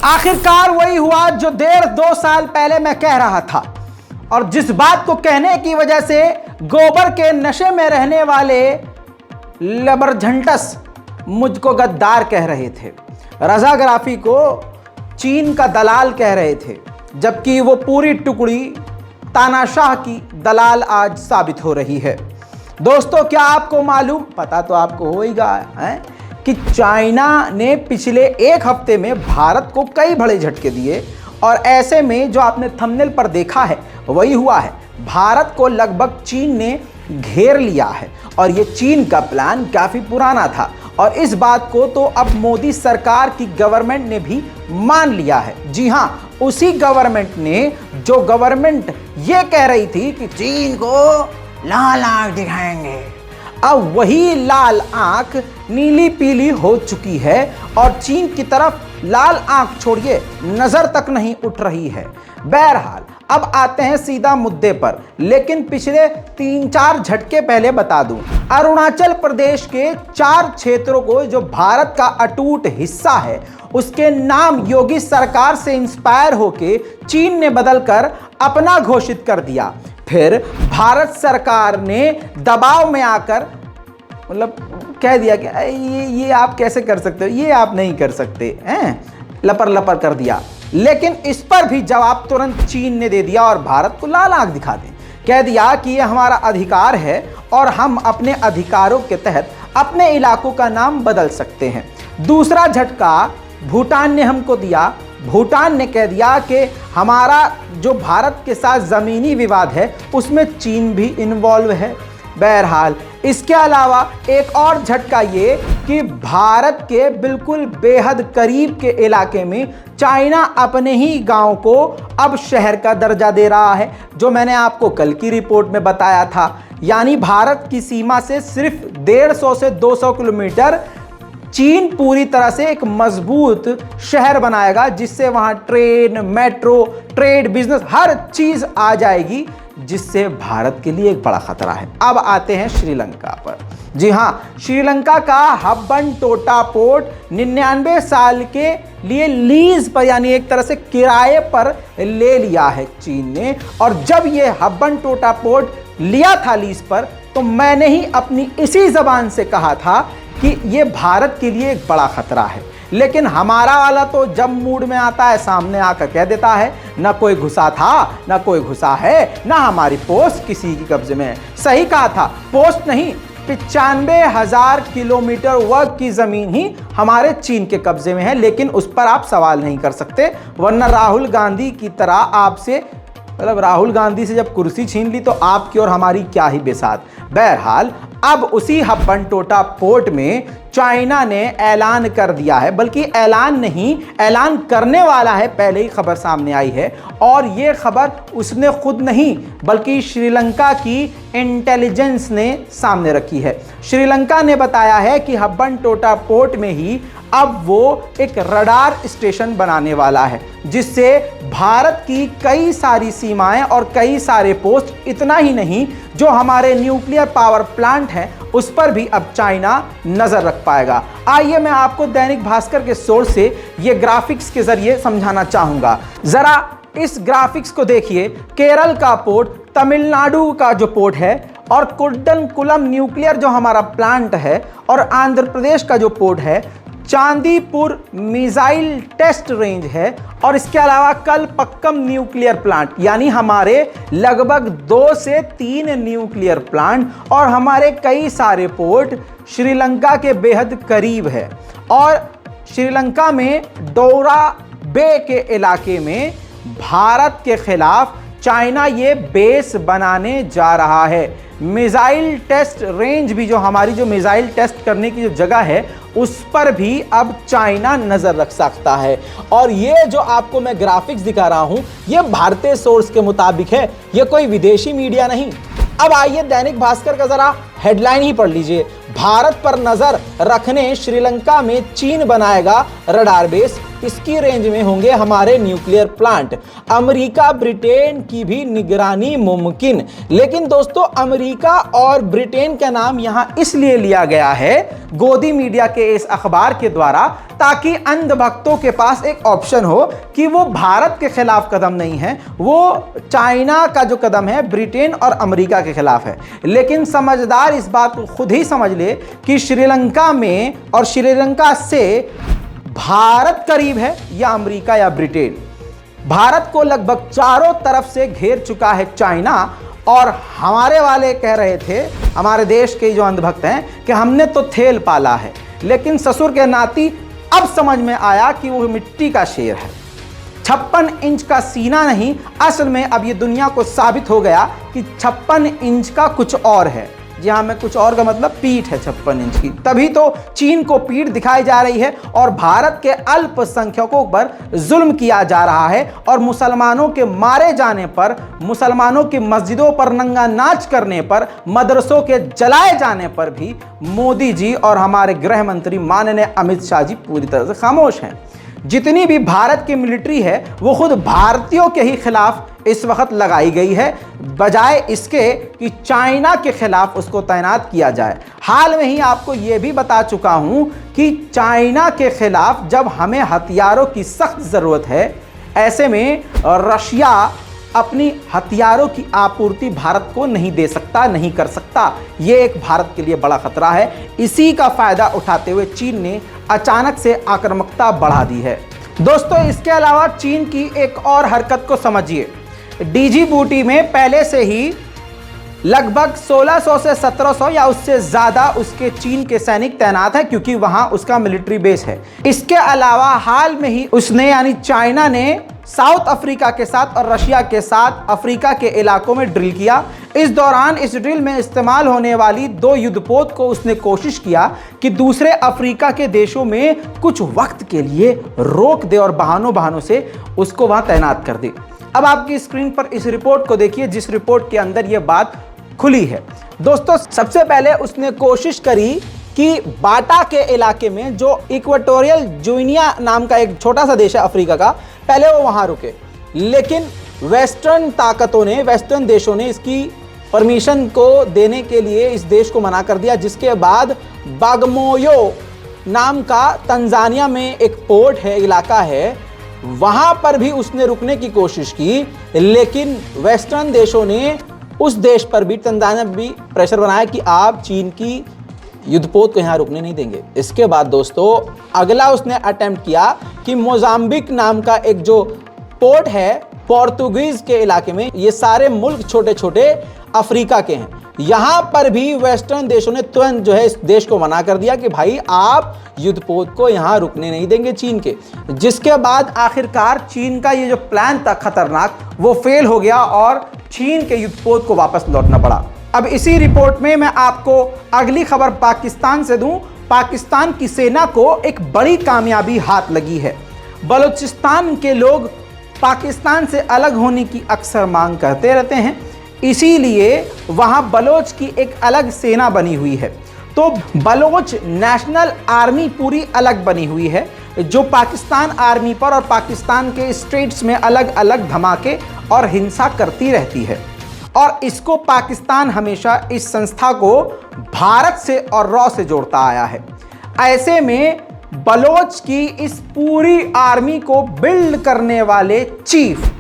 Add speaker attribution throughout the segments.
Speaker 1: आखिरकार वही हुआ जो 1.5-2 साल पहले मैं कह रहा था, और जिस बात को कहने की वजह से गोबर के नशे में रहने वाले लबरझंटस मुझको गद्दार कह रहे थे, रजाग्राफी को चीन का दलाल कह रहे थे, जबकि वो पूरी टुकड़ी तानाशाह की दलाल आज साबित हो रही है। दोस्तों, क्या आपको मालूम, पता तो आपको होगा है कि चाइना ने पिछले एक हफ्ते में भारत को कई बड़े झटके दिए, और ऐसे में जो आपने थंबनेल पर देखा है वही हुआ है। भारत को लगभग चीन ने घेर लिया है, और ये चीन का प्लान काफ़ी पुराना था, और इस बात को तो अब मोदी सरकार की गवर्नमेंट ने भी मान लिया है। जी हाँ, उसी गवर्नमेंट ने जो गवर्नमेंट ये कह रही थी कि चीन को लाल आंख दिखाएंगे, अब वही लाल आंख नीली पीली हो चुकी है, और चीन की तरफ लाल आंख छोड़िए नजर तक नहीं उठ रही है। बहरहाल, अब आते हैं सीधा मुद्दे पर, लेकिन पिछले 3-4 झटके पहले बता दूं। अरुणाचल प्रदेश के 4 क्षेत्रों को जो भारत का अटूट हिस्सा है, उसके नाम योगी सरकार से इंस्पायर होके चीन ने बदलकर अपना घोषित कर दिया। फिर भारत सरकार ने दबाव में आकर मतलब कह दिया कि ये आप कैसे कर सकते हो, ये आप नहीं कर सकते हैं, लपर लपर कर दिया। लेकिन इस पर भी जवाब तुरंत चीन ने दे दिया और भारत को लाल आंख दिखा दी। कह दिया कि ये हमारा अधिकार है और हम अपने अधिकारों के तहत अपने इलाकों का नाम बदल सकते हैं। दूसरा झटका भूटान ने हमको दिया। भूटान ने कह दिया कि हमारा जो भारत के साथ ज़मीनी विवाद है उसमें चीन भी इन्वॉल्व है। बहरहाल, इसके अलावा एक और झटका ये कि भारत के बिल्कुल बेहद करीब के इलाके में चाइना अपने ही गांव को अब शहर का दर्जा दे रहा है, जो मैंने आपको कल की रिपोर्ट में बताया था। यानी भारत की सीमा से सिर्फ 150 से 200 किलोमीटर चीन पूरी तरह से एक मजबूत शहर बनाएगा, जिससे वहां ट्रेन, मेट्रो, ट्रेड, बिजनेस हर चीज आ जाएगी, जिससे भारत के लिए एक बड़ा खतरा है। अब आते हैं श्रीलंका पर। जी हाँ, श्रीलंका का हम्बनटोटा पोर्ट 99 साल के लिए लीज पर, यानी एक तरह से किराए पर ले लिया है चीन ने। और जब ये हम्बनटोटा पोर्ट लिया था लीज पर, तो मैंने ही अपनी इसी जबान से कहा था कि ये भारत के लिए एक बड़ा खतरा है। लेकिन हमारा वाला तो जब मूड में आता है सामने आकर कह देता है, ना कोई घुसा था, ना कोई घुसा है, ना हमारी पोस्ट किसी के कब्जे में है। सही कहा था, पोस्ट नहीं, 95,000 किलोमीटर वर्ग की जमीन ही हमारे चीन के कब्जे में है। लेकिन उस पर आप सवाल नहीं कर सकते, वरना राहुल गांधी की तरह आपसे, मतलब राहुल गांधी से जब कुर्सी छीन ली तो आपकी और हमारी क्या ही बेसात। बहरहाल, अब उसी हम्बनटोटा पोर्ट में चाइना ने ऐलान कर दिया है, बल्कि ऐलान नहीं, ऐलान करने वाला है, पहले ही खबर सामने आई है। और ये खबर उसने खुद नहीं बल्कि श्रीलंका की इंटेलिजेंस ने सामने रखी है। श्रीलंका ने बताया है कि हम्बनटोटा पोर्ट में ही अब वो एक रडार स्टेशन बनाने वाला है, जिससे भारत की कई सारी सीमाएं और कई सारे पोस्ट, इतना ही नहीं, जो हमारे न्यूक्लियर पावर प्लांट हैं उस पर भी अब चाइना नजर रख पाएगा। आइए मैं आपको दैनिक भास्कर के सोर्स से ये ग्राफिक्स के जरिए समझाना चाहूंगा। जरा इस ग्राफिक्स को देखिए। केरल का पोर्ट, तमिलनाडु का जो पोर्ट है, और कुड्डनकुलम न्यूक्लियर जो हमारा प्लांट है, और आंध्र प्रदेश का जो पोर्ट है, चांदीपुर मिसाइल टेस्ट रेंज है, और इसके अलावा कलपक्कम न्यूक्लियर प्लांट, यानी हमारे लगभग 2 से 3 न्यूक्लियर प्लांट और हमारे कई सारे पोर्ट श्रीलंका के बेहद करीब है। और श्रीलंका में डोरा बे के इलाके में भारत के खिलाफ चाइना ये बेस बनाने जा रहा है। मिसाइल टेस्ट रेंज भी, जो हमारी जो मिसाइल टेस्ट करने की जो जगह है, उस पर भी अब चाइना नजर रख सकता है। और ये जो आपको मैं ग्राफिक्स दिखा रहा हूं, ये भारतीय सोर्स के मुताबिक है, ये कोई विदेशी मीडिया नहीं। अब आइए दैनिक भास्कर का जरा हेडलाइन ही पढ़ लीजिए। भारत पर नजर रखने श्रीलंका में चीन बनाएगा रडार बेस, इसकी रेंज में होंगे हमारे न्यूक्लियर प्लांट। अमेरिका ब्रिटेन की भी निगरानी मुमकिन। लेकिन दोस्तों, अमेरिका और ब्रिटेन का नाम यहां इसलिए लिया गया है गोदी मीडिया के इस अखबार के द्वारा, ताकि अंधभक्तों के पास एक ऑप्शन हो कि वो भारत के खिलाफ कदम नहीं है, वो चाइना का जो कदम है ब्रिटेन और अमेरिका के खिलाफ है। लेकिन समझदार इस बात को खुद ही समझ ले कि श्रीलंका में और श्रीलंका से भारत करीब है या अमेरिका या ब्रिटेन। भारत को लगभग चारों तरफ से घेर चुका है चाइना, और हमारे वाले कह रहे थे, हमारे देश के जो अंधभक्त हैं, कि हमने तो थेल पाला है। लेकिन ससुर के नाती अब समझ में आया कि वो मिट्टी का शेर है। 56 इंच का सीना नहीं, असल में अब ये दुनिया को साबित हो गया कि 56 इंच का कुछ और है। जी हाँ, मैं कुछ और का मतलब पीठ है 56 इंच की। तभी तो चीन को पीठ दिखाई जा रही है और भारत के अल्पसंख्यकों पर जुल्म किया जा रहा है, और मुसलमानों के मारे जाने पर, मुसलमानों की मस्जिदों पर नंगा नाच करने पर, मदरसों के जलाए जाने पर भी मोदी जी और हमारे गृह मंत्री माननीय अमित शाह जी पूरी तरह से खामोश हैं। जितनी भी भारत की मिलिट्री है वो खुद भारतीयों के ही खिलाफ इस वक्त लगाई गई है, बजाय इसके कि चाइना के खिलाफ उसको तैनात किया जाए। हाल में ही आपको यह भी बता चुका हूं कि चाइना के खिलाफ जब हमें हथियारों की सख्त ज़रूरत है, ऐसे में रशिया अपनी हथियारों की आपूर्ति भारत को नहीं दे सकता, नहीं कर सकता। ये एक भारत के लिए बड़ा खतरा है। इसी का फायदा उठाते हुए चीन ने अचानक से आक्रामकता बढ़ा दी है। दोस्तों, इसके अलावा चीन की एक और हरकत को समझिए। डिजिबूटी में पहले से ही लगभग 1600 से 1700 या उससे ज़्यादा उसके चीन के सैनिक तैनात हैं, क्योंकि वहां उसका मिलिट्री बेस है। इसके अलावा हाल में ही उसने यानी चाइना ने साउथ अफ्रीका के साथ और रशिया के साथ अफ्रीका के इलाकों में ड्रिल किया। इस दौरान इस ड्रिल में इस्तेमाल होने वाली 2 युद्धपोत को उसने कोशिश किया कि दूसरे अफ्रीका के देशों में कुछ वक्त के लिए रोक दे और बहानों से उसको वहां तैनात कर दे। अब आपकी स्क्रीन पर इस रिपोर्ट को देखिए, जिस रिपोर्ट के अंदर यह बात खुली है। दोस्तों, सबसे पहले उसने कोशिश करी कि बाटा के इलाके में, जो इक्वेटोरियल गिनिया नाम का एक छोटा सा देश है अफ्रीका का, पहले वो वहां रुके। लेकिन वेस्टर्न ताकतों ने, वेस्टर्न देशों ने इसकी परमिशन को देने के लिए इस देश को मना कर दिया, जिसके बाद बागमोयो नाम का तंजानिया में एक पोर्ट है, इलाका है, वहां पर भी उसने रुकने की कोशिश की। लेकिन वेस्टर्न देशों ने उस देश पर भी, तंजानिया भी प्रेशर बनाया कि आप चीन की युद्धपोत को यहाँ रुकने नहीं देंगे। इसके बाद दोस्तों, अगला उसने अटेम्प्ट किया कि मोजाम्बिक नाम का एक जो पोर्ट है पोर्तुगीज के इलाके में, ये सारे मुल्क छोटे छोटे अफ्रीका के हैं, यहां पर भी वेस्टर्न देशों ने तुरंत जो है इस देश को मना कर दिया कि भाई आप युद्धपोत को यहां रुकने नहीं देंगे चीन के। जिसके बाद आखिरकार चीन का ये जो प्लान था खतरनाक, वो फेल हो गया और चीन के युद्धपोत को वापस लौटना पड़ा। अब इसी रिपोर्ट में मैं आपको अगली खबर पाकिस्तान से दूं। पाकिस्तान की सेना को एक बड़ी कामयाबी हाथ लगी है। बलूचिस्तान के लोग पाकिस्तान से अलग होने की अक्सर मांग करते रहते हैं, इसीलिए वहां बलोच की एक अलग सेना बनी हुई है। तो बलोच नेशनल आर्मी पूरी अलग बनी हुई है, जो पाकिस्तान आर्मी पर और पाकिस्तान के स्टेट्स में अलग अलग धमाके और हिंसा करती रहती है। और इसको पाकिस्तान हमेशा इस संस्था को भारत से और रॉ से जोड़ता आया है। ऐसे में बलोच की इस पूरी आर्मी को बिल्ड करने वाले चीफ,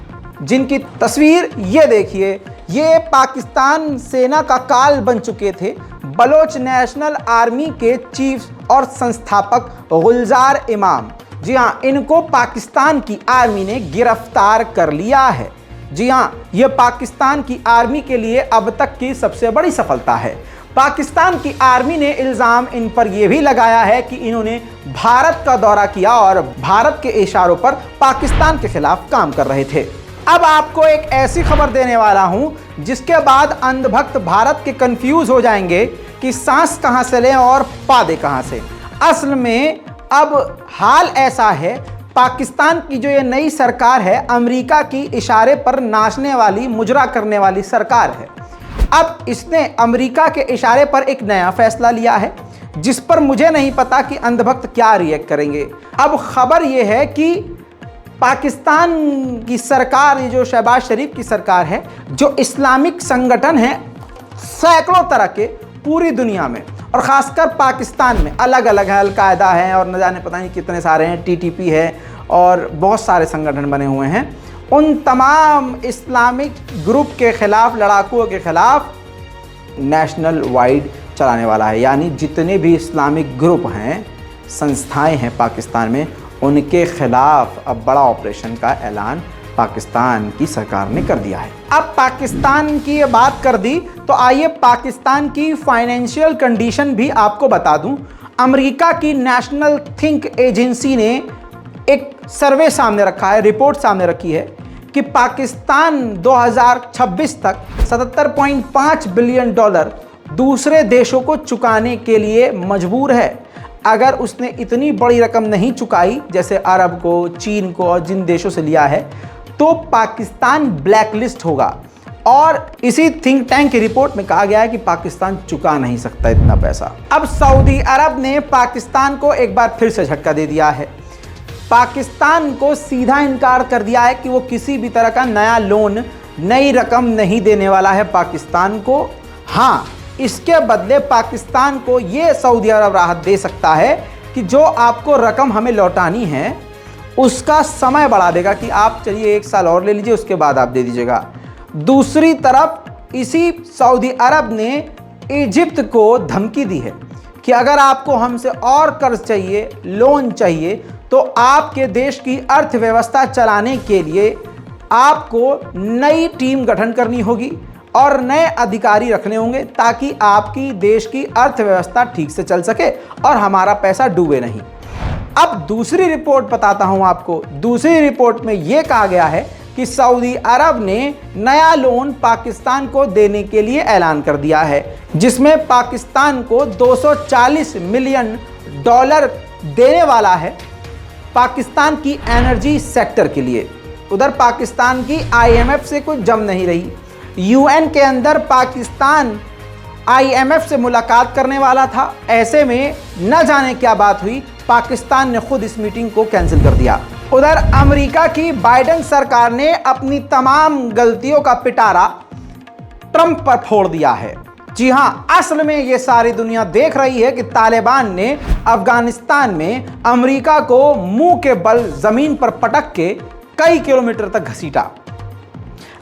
Speaker 1: जिनकी तस्वीर ये देखिए, ये पाकिस्तान सेना का काल बन चुके थे, बलोच नेशनल आर्मी के चीफ और संस्थापक गुलजार इमाम। जी हाँ, इनको पाकिस्तान की आर्मी ने गिरफ्तार कर लिया है। जी हाँ, यह पाकिस्तान की आर्मी के लिए अब तक की सबसे बड़ी सफलता है। पाकिस्तान की आर्मी ने इल्ज़ाम इन पर यह भी लगाया है कि इन्होंने भारत का दौरा किया और भारत के इशारों पर पाकिस्तान के खिलाफ काम कर रहे थे। अब आपको एक ऐसी खबर देने वाला हूं जिसके बाद अंधभक्त भारत के कंफ्यूज हो जाएंगे कि सांस कहां से लें और पादे कहां से। असल में अब हाल ऐसा है, पाकिस्तान की जो ये नई सरकार है, अमेरिका की इशारे पर नाचने वाली, मुजरा करने वाली सरकार है। अब इसने अमेरिका के इशारे पर एक नया फैसला लिया है, जिस पर मुझे नहीं पता कि अंधभक्त क्या रिएक्ट करेंगे। अब खबर यह है कि पाकिस्तान की सरकार, ये जो शहबाज शरीफ की सरकार है, जो इस्लामिक संगठन है सैकड़ों तरह के पूरी दुनिया में और ख़ासकर पाकिस्तान में अलग अलग है, अलकायदा है और न जाने पता नहीं कितने सारे हैं, टीटीपी है और बहुत सारे संगठन बने हुए हैं। उन तमाम इस्लामिक ग्रुप के ख़िलाफ़, लड़ाकुओं के ख़िलाफ़ नेशनल वाइड चलाने वाला है। यानी जितने भी इस्लामिक ग्रुप हैं, संस्थाएं हैं पाकिस्तान में, उनके ख़िलाफ़ अब बड़ा ऑपरेशन का ऐलान पाकिस्तान की सरकार ने कर दिया है। अब पाकिस्तान की ये बात कर दी तो आइए पाकिस्तान की फाइनेंशियल कंडीशन भी आपको बता दूं। अमेरिका की नेशनल थिंक एजेंसी ने एक सर्वे सामने रखा है, रिपोर्ट सामने रखी है कि पाकिस्तान 2026 तक 77.5 बिलियन डॉलर दूसरे देशों को चुकाने के लिए मजबूर है। अगर उसने इतनी बड़ी रकम नहीं चुकाई, जैसे अरब को, चीन को और जिन देशों से लिया है, तो पाकिस्तान ब्लैकलिस्ट होगा। और इसी थिंक टैंक की रिपोर्ट में कहा गया है कि पाकिस्तान चुका नहीं सकता इतना पैसा। अब सऊदी अरब ने पाकिस्तान को एक बार फिर से झटका दे दिया है। पाकिस्तान को सीधा इनकार कर दिया है कि वो किसी भी तरह का नया लोन, नई रकम नहीं देने वाला है पाकिस्तान को। हाँ, इसके बदले पाकिस्तान को ये सऊदी अरब राहत दे सकता है कि जो आपको रकम हमें लौटानी है उसका समय बढ़ा देगा कि आप चलिए 1 साल और ले लीजिए, उसके बाद आप दे दीजिएगा। दूसरी तरफ इसी सऊदी अरब ने इजिप्ट को धमकी दी है कि अगर आपको हमसे और कर्ज चाहिए, लोन चाहिए, तो आपके देश की अर्थव्यवस्था चलाने के लिए आपको नई टीम गठन करनी होगी और नए अधिकारी रखने होंगे ताकि आपकी देश की अर्थव्यवस्था ठीक से चल सके और हमारा पैसा डूबे नहीं। अब दूसरी रिपोर्ट बताता हूं आपको। दूसरी रिपोर्ट में यह कहा गया है कि सऊदी अरब ने नया लोन पाकिस्तान को देने के लिए ऐलान कर दिया है, जिसमें पाकिस्तान को 240 मिलियन डॉलर देने वाला है पाकिस्तान की एनर्जी सेक्टर के लिए। उधर पाकिस्तान की आईएमएफ से कुछ जम नहीं रही। यूएन के अंदर पाकिस्तान आईएमएफ से मुलाकात करने वाला था। ऐसे में न जाने क्या बात हुई, पाकिस्तान ने खुद इस मीटिंग को कैंसिल कर दिया। उधर अमेरिका की बाइडेन सरकार ने अपनी तमाम गलतियों का पिटारा ट्रंप पर फोड़ दिया है। जी हां, असल में ये सारी दुनिया देख रही है कि तालिबान ने अफगानिस्तान में अमेरिका को मुंह के बल जमीन पर पटक के कई किलोमीटर तक घसीटा।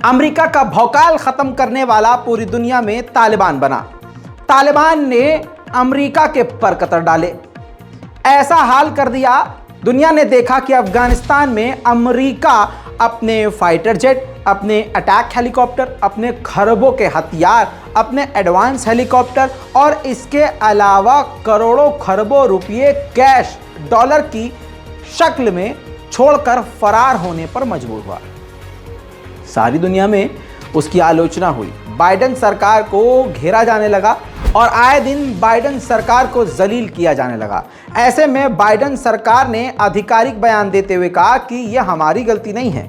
Speaker 1: अमेरिका का भौकाल खत्म करने वाला पूरी दुनिया में तालिबान बना। तालिबान ने अमेरिका के पर कतर डाले, ऐसा हाल कर दिया। दुनिया ने देखा कि अफगानिस्तान में अमेरिका अपने फाइटर जेट, अपने अटैक हेलीकॉप्टर, अपने खरबों के हथियार, अपने एडवांस हेलीकॉप्टर और इसके अलावा करोड़ों खरबों रुपये कैश, डॉलर की शक्ल में छोड़कर फरार होने पर मजबूर हुआ। सारी दुनिया में उसकी आलोचना हुई। बाइडेन सरकार को घेरा जाने लगा और आए दिन बाइडेन सरकार को जलील किया जाने लगा। ऐसे में बाइडेन सरकार ने आधिकारिक बयान देते हुए कहा कि यह हमारी गलती नहीं है।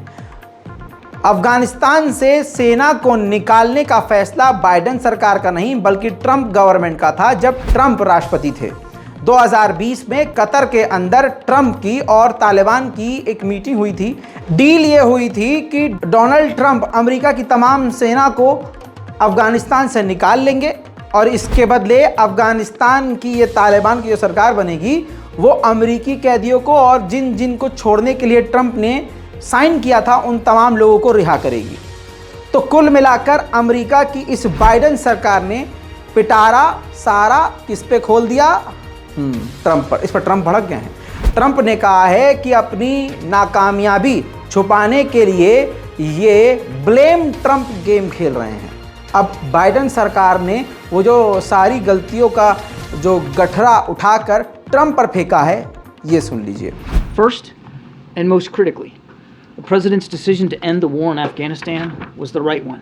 Speaker 1: अफगानिस्तान से सेना को निकालने का फैसला बाइडेन सरकार का नहीं बल्कि ट्रंप गवर्नमेंट का था, जब ट्रंप राष्ट्रपति थे। 2020 में कतर के अंदर ट्रंप की और तालिबान की एक मीटिंग हुई थी। डील ये हुई थी कि डोनाल्ड ट्रंप अमेरिका की तमाम सेना को अफगानिस्तान से निकाल लेंगे और इसके बदले अफगानिस्तान की ये तालिबान की जो सरकार बनेगी वो अमेरिकी कैदियों को और जिन जिन को छोड़ने के लिए ट्रंप ने साइन किया था उन तमाम लोगों को रिहा करेगी। तो कुल मिलाकर अमेरिका की इस बाइडेन सरकार ने पिटारा सारा किस पे खोल दिया? ट्रंप पर। इस पर ट्रंप भड़क गए हैं। ट्रंप ने कहा है कि अपनी नाकामयाबी छुपाने के लिए ये ब्लेम ट्रंप गेम खेल रहे हैं। अब बाइडेन सरकार ने वो जो सारी गलतियों का जो गठरा उठाकर ट्रंप पर फेंका है, ये सुन लीजिए।
Speaker 2: First and most critically, the president's decision to end the war in Afghanistan was the right one.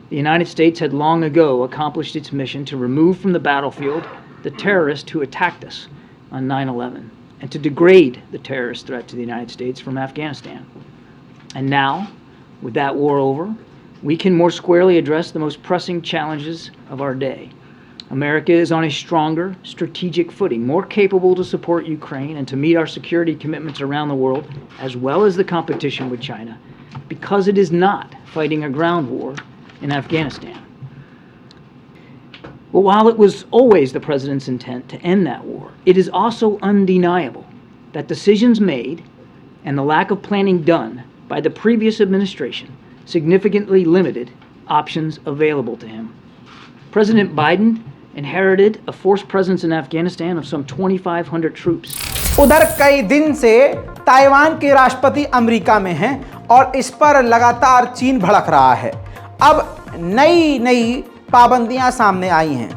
Speaker 2: The United States had long ago accomplished its mission to remove from the battlefield the terrorists who attacked us on 9/11 and to degrade the terrorist threat to the United States from Afghanistan. And now, with that war over, we can more squarely address the most pressing challenges of our day. America is on a stronger strategic footing, more capable to support Ukraine and to meet our security commitments around the world, as well as the competition with China, because it is not fighting a ground war in Afghanistan. But while it was always the President's intent to end that war, it is also undeniable that decisions made and the lack of planning done by the previous administration significantly limited options available to him. President Biden inherited a forced presence in Afghanistan of some 2,500 troops.
Speaker 1: उधर कई दिन से Taiwan के राष्ट्रपति America में हैं और इस पर लगातार चीन भड़क रहा है। अब नई पाबंदियां सामने आई हैं।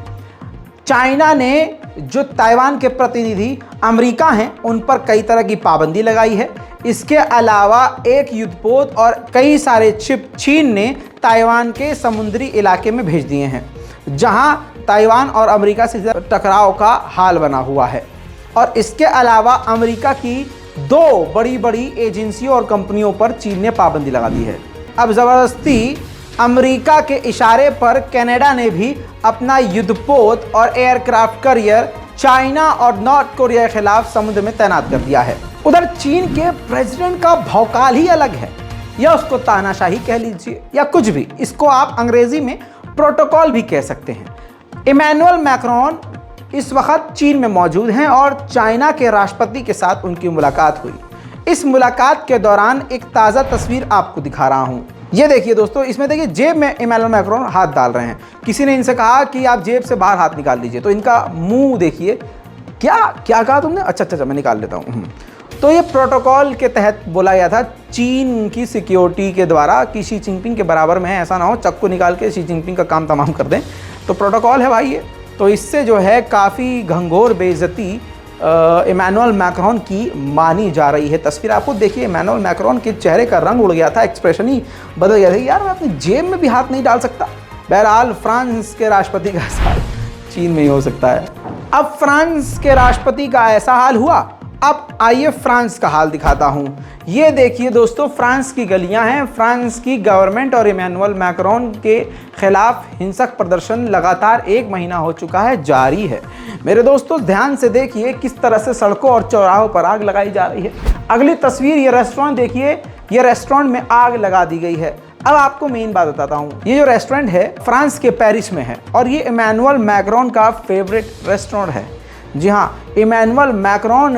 Speaker 1: चाइना ने जो ताइवान के प्रतिनिधि अमेरिका हैं उन पर कई तरह की पाबंदी लगाई है। इसके अलावा एक युद्धपोत और कई सारे शिप चीन ने ताइवान के समुद्री इलाके में भेज दिए हैं, जहां ताइवान और अमेरिका से टकराव का हाल बना हुआ है। और इसके अलावा अमेरिका की 2 बड़ी एजेंसियों और कंपनियों पर चीन ने पाबंदी लगा दी है। अब ज़बरदस्ती अमेरिका के इशारे पर कनाडा ने भी अपना युद्धपोत और एयरक्राफ्ट कैरियर चाइना और नॉर्थ कोरिया के खिलाफ समुद्र में तैनात कर दिया है। उधर चीन के प्रेसिडेंट का भौकाल ही अलग है, या उसको तानाशाही कह लीजिए या कुछ भी, इसको आप अंग्रेजी में प्रोटोकॉल भी कह सकते हैं। इमैनुअल मैक्रोन इस वक्त चीन में मौजूद हैं और चाइना के राष्ट्रपति के साथ उनकी मुलाकात हुई। इस मुलाकात के दौरान एक ताज़ा तस्वीर आपको दिखा रहा हूं। ये देखिए दोस्तों, इसमें देखिए जेब में इमैनुअल मैक्रोन हाथ डाल रहे हैं। किसी ने इनसे कहा कि आप जेब से बाहर हाथ निकाल लीजिए, तो इनका मुंह देखिए। क्या कहा तुमने? अच्छा मैं निकाल लेता हूँ। तो ये प्रोटोकॉल के तहत बोला गया था चीन की सिक्योरिटी के द्वारा कि शी जिनपिंग के बराबर में ऐसा ना हो चक्कू निकाल के शी जिनपिंग का काम तमाम कर दें। तो प्रोटोकॉल है भाई ये। तो इससे जो है काफ़ी घंघोर बेइज्जती इमैनुअल मैक्रोन की मानी जा रही है। तस्वीर आपको देखिए, इमैनुअल मैक्रोन के चेहरे का रंग उड़ गया था, एक्सप्रेशन ही बदल गया था। यार मैं अपनी जेब में भी हाथ नहीं डाल सकता। बहरहाल फ्रांस के राष्ट्रपति का ऐसा हाल चीन में ही हो सकता है। अब फ्रांस के राष्ट्रपति का ऐसा हाल हुआ, अब आइए फ्रांस का हाल दिखाता हूं। ये देखिए दोस्तों, फ्रांस की गलियां हैं। फ्रांस की गवर्नमेंट और इमैनुअल मैक्रोन के खिलाफ हिंसक प्रदर्शन लगातार 1 महीना हो चुका है, जारी है। मेरे दोस्तों ध्यान से देखिए किस तरह से सड़कों और चौराहों पर आग लगाई जा रही है। अगली तस्वीर, ये रेस्टोरेंट देखिए, ये रेस्टोरेंट में आग लगा दी गई है। अब आपको मेन बात बताता हूँ। ये जो रेस्टोरेंट है फ्रांस के पेरिस में है और ये इमैनुअल मैक्रोन का फेवरेट रेस्टोरेंट है। जी हाँ, इमैनुअल मैक्रोन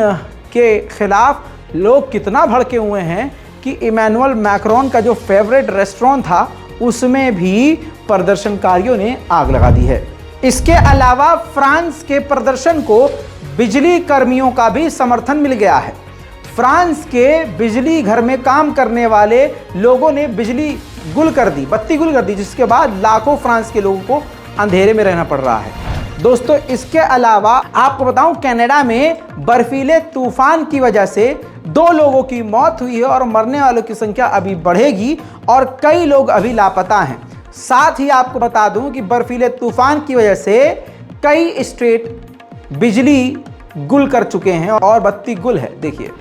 Speaker 1: के खिलाफ लोग कितना भड़के हुए हैं कि इमैनुअल मैक्रोन का जो फेवरेट रेस्टोरेंट था उसमें भी प्रदर्शनकारियों ने आग लगा दी है। इसके अलावा फ्रांस के प्रदर्शन को बिजली कर्मियों का भी समर्थन मिल गया है। फ्रांस के बिजली घर में काम करने वाले लोगों ने बिजली गुल कर दी, बत्ती गुल कर दी, जिसके बाद लाखों फ्रांस के लोगों को अंधेरे में रहना पड़ रहा है। दोस्तों इसके अलावा आपको बताऊं, कनाडा में बर्फीले तूफान की वजह से 2 लोगों की मौत हुई है और मरने वालों की संख्या अभी बढ़ेगी और कई लोग अभी लापता हैं। साथ ही आपको बता दूं कि बर्फीले तूफान की वजह से कई स्टेट बिजली गुल कर चुके हैं और बत्ती गुल है। देखिए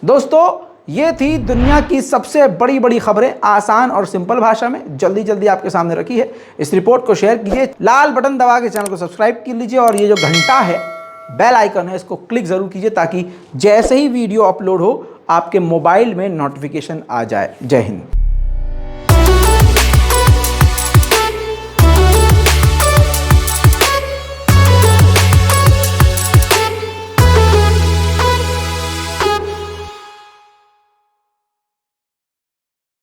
Speaker 1: दोस्तों ये थी दुनिया की सबसे बड़ी खबरें आसान और सिंपल भाषा में जल्दी आपके सामने रखी है। इस रिपोर्ट को शेयर कीजिए, लाल बटन दबा के चैनल को सब्सक्राइब कर लीजिए और ये जो घंटा है, बेल आइकन है, इसको क्लिक ज़रूर कीजिए ताकि जैसे ही वीडियो अपलोड हो आपके मोबाइल में नोटिफिकेशन आ जाए। जय हिंद।